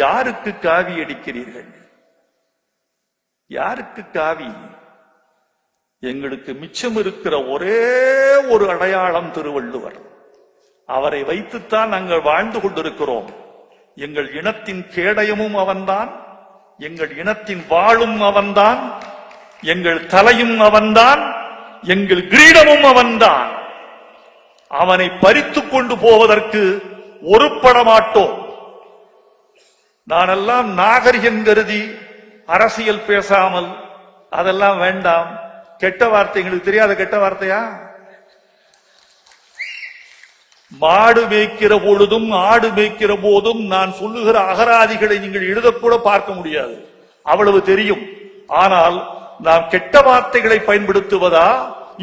யாருக்கு காவி அடிக்கிறீர்கள்? யாருக்கு காவி? எங்களுக்கு மிச்சம் இருக்கிற ஒரே ஒரு அடையாளம் திருவள்ளுவர். அவரை வைத்துத்தான் நாங்கள் வாழ்ந்து கொண்டிருக்கிறோம். எங்கள் இனத்தின் கேடயமும் அவன்தான், எங்கள் இனத்தின் வாளும் அவன்தான், எங்கள் தலையும் அவன்தான், எங்கள் கிரீடமும் அவன்தான். அவனை பறித்துக் கொண்டு போவதற்கு ஒருபட மாட்டோம். நானெல்லாம் நாகரிகம் கருதி அரசியல் பேசாமல் அதெல்லாம் வேண்டாம். கெட்ட வார்த்தை எங்களுக்கு தெரியாத கெட்ட வார்த்தையா? மாடு மேய்க்கிற பொழுதும் ஆடு மேய்க்கிற போதும் நான் சொல்லுகிற அகராதிகளை நீங்கள் எழுதக்கூட பார்க்க முடியாது, அவ்வளவு தெரியும். ஆனால் நாம் கெட்ட வார்த்தைகளை பயன்படுத்துவதா,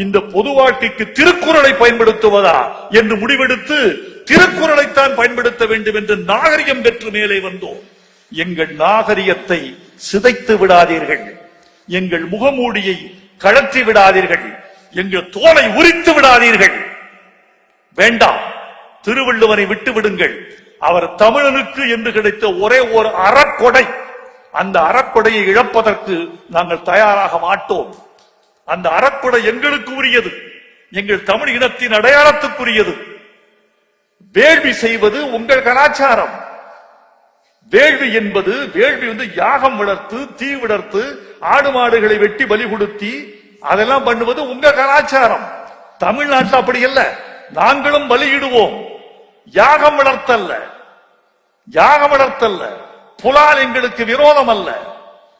இந்த பொது வாழ்க்கைக்கு திருக்குறளை பயன்படுத்துவதா என்று முடிவெடுத்து திருக்குறளைத்தான் பயன்படுத்த வேண்டும் என்று நாகரிகம் பெற்று மேலே வந்தோம். எங்கள் நாகரிகத்தை சிதைத்து விடாதீர்கள், எங்கள் முகமூடியை கழற்றி விடாதீர்கள், எங்கள் தோலை உரித்து விடாதீர்கள். வேண்டாம், திருவள்ளுவரை விட்டு விடுங்கள். அவர் தமிழனுக்கு என்று கிடைத்த ஒரே ஒரு அறக்கொடை, அந்த அறக்கொடையை இழப்பதற்கு நாங்கள் தயாராக மாட்டோம். அந்த அறக்கொடை எங்களுக்கு உரியது, எங்கள் தமிழ் இனத்தின் அடையாளத்துக்குரியது. வேள்வி செய்வது உங்கள் கலாச்சாரம். வேள்வி என்பது யாகம் வளர்த்து, தீ விடர்த்து, ஆடு மாடுகளை வெட்டி பலி கொடுத்தி அதெல்லாம் பண்ணுவது உங்க கலாச்சாரம். தமிழ்நாட்டில் அப்படி அல்ல. நாங்களும் பலியிடுவோம். யாகம் வளர்த்தல்ல, யாகம் வளர்த்தல்ல. புலால் எங்களுக்கு விரோதம் அல்ல,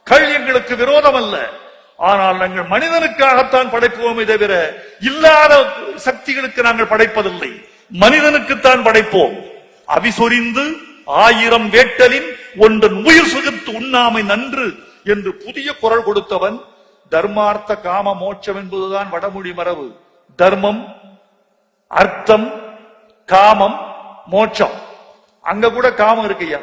கள் எங்களுக்கு விரோதம் அல்ல. ஆனால் நாங்கள் மனிதனுக்காகத்தான் படைப்போமே தவிர இல்லாத சக்திகளுக்கு நாங்கள் படைப்பதில்லை. மனிதனுக்குத்தான் படைப்போம். அவிசொரிந்து 1000 வேட்டலின் ஒன்றன் உயிர் சுகித்து உண்ணாமை நன்று என்று புதிய குரல் கொடுத்தவன். தர்மார்த்த காம மோட்சம் என்பதுதான் வடமொழி மரபு. தர்மம், அர்த்தம், காமம், மோட்சம். அங்க கூட காமம் இருக்கையா?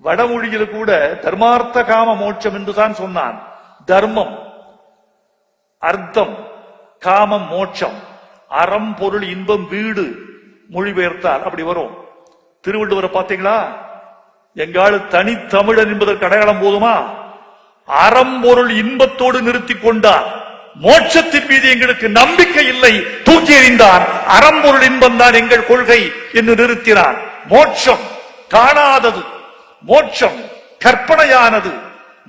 வடமொழியில கூட தர்மார்த்த காம மோட்சம் என்றுதான் சொன்னான். தர்மம், அர்த்தம், காமம், மோட்சம். அறம், பொருள், இன்பம், வீடு மொழிபெயர்த்தால் அப்படி வரும். திருவள்ளுவரை பார்த்தீங்களா? எங்காலு தனித்தமிழன் என்பதற்கு அடையாளம் போதுமா? அறம், பொருள், இன்பத்தோடு நிறுத்தி கொண்டார். மோட்சத்தின் மீது எங்களுக்கு நம்பிக்கை இல்லை, தூக்கி எறிந்தார். அறம், பொருள், இன்பம் தான் எங்கள் கொள்கை என்று நிறுத்தினார். மோட்சம் காணாதது, மோட்சம் கற்பனையானது,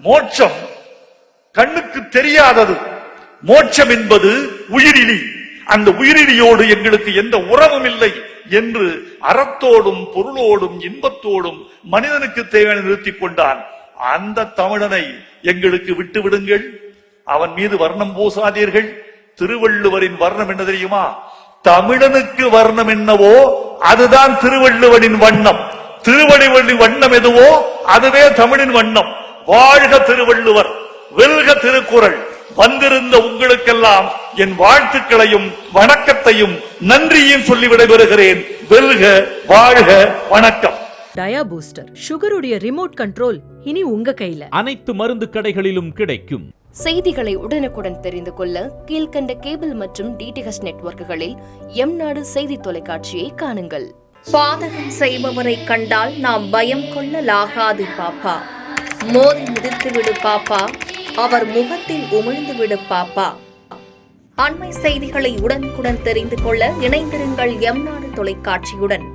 மோட்சம் கண்ணுக்கு தெரியாதது. மோட்சம் என்பது உயிரிலி. அந்த உயிரிலியோடு எங்களுக்கு எந்த உறவும் இல்லை என்று அறத்தோடும் பொருளோடும் இன்பத்தோடும் மனிதனுக்கு தேவையான நிறுத்திக் கொண்டான். அந்த தமிழனை எங்களுக்கு விட்டு விடுங்கள். அவன் மீது வர்ணம் பூசாதீர்கள். திருவள்ளுவரின் வர்ணம் என்ன தெரியுமா? தமிழனுக்கு வர்ணம் என்னவோ அதுதான் திருவள்ளுவரின் வண்ணம். திருவள்ளுவரின் வண்ணம் எதுவோ அதுவே தமிழின் வண்ணம். வாழ்க திருவள்ளுவர், வெல்க திருக்குறள். வந்திருந்த உங்களுக்கெல்லாம் என் வாழ்த்துக்களையும் வணக்கத்தையும் நன்றியையும் சொல்லி விடைபெறுகிறேன். வெல்க, வாழ்க, வணக்கம். டயா பூஸ்டர் சுகருடைய ரிமோட் கண்ட்ரோல் இனி உங்க கையில. அனைத்து மருந்து கடைகளிலும் கிடைக்கும். செய்திகளை உடனுக்குடன் தெரிந்து கொள்ள கீழ்கண்ட கேபிள் மற்றும் டிடிஎச் நெட்வொர்க்குகளில் எம்நாடு செய்தி தொலைக்காட்சியை காணுங்கள். பாதகம் செய்பவரை கண்டால் நாம் பயம் கொள்ளலாகாது பாப்பா. மோதி மிதித்து விடு பாப்பா, அவர் முகத்தில் உமிழ்ந்து விடு பாப்பா. அண்மை செய்திகளை உடனுக்குடன் தெரிந்து கொள்ள இணைந்திருங்கள் எம்நாடு தொலைக்காட்சியுடன்.